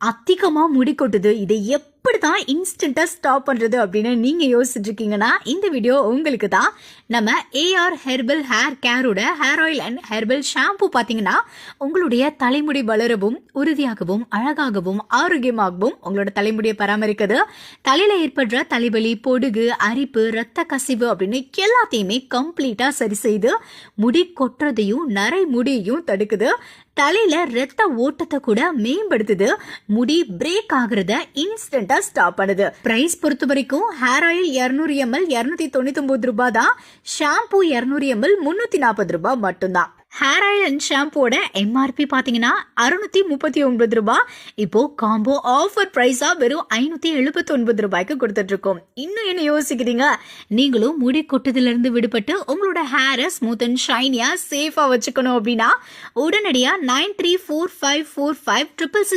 அதிகமா முடி கொட்டுது. இதை எப்படிதான் இன்ஸ்டன்ட்டா ஸ்டாப் பண்றது அப்படின்னு நீங்க யோசிச்சுட்டு இருக்கீங்கன்னா, இந்த வீடியோ உங்களுக்கு தான். நம்ம ஏஆர் ஹெர்பல் ஹேர் கேரோட hair oil and herbal shampoo பாத்தீங்கன்னா, உங்களுடைய தலைமுடி வளரவும், உறுதியாகவும், அழகாகவும், ஆரோக்கியமாகவும் உங்களோட தலைமுடியை பராமரிக்குது. தலையில ஏற்படுற தலைவலி, பொடுகு, அரிப்பு, ரத்த கசிவு அப்படின்னு எல்லாத்தையுமே கம்ப்ளீட்டா சரி செய்து முடி கொட்டுறதையும் நரை முடியையும் தடுக்குது. தலையில ரத்த ஓட்டத்தை கூட மேம்படுத்துது. முடி பிரேக் ஆகுறத இன்ஸ்டன்டா ஸ்டாப் பண்ணுது. பிரைஸ் பொறுத்த வரைக்கும் ஹேர் ஆயில் 200 ml 299 ரூபாய் தான். ஷாம்பு 200 ml 340 ரூபாய் மட்டும்தான். ஹேர் ஆயில் அண்ட் ஷாம்போட எம்ஆர்பி பாத்தீங்கன்னா 639 ரூபாய். இப்போ காம்போ ஆஃபர் பிரைஸா வெறும் 579 ரூபாய்க்கு கொடுத்துட்டு இருக்கோம். இன்னும் என்ன யோசிக்கிறீங்க? நீங்களும் முடி கொட்டதுல இருந்து விடுபட்டு உங்களோட ஹேரை ஸ்மூத் அண்ட் ஷைனியா சேஃபா வச்சுக்கணும் அப்படின்னா உடனடியா 93454566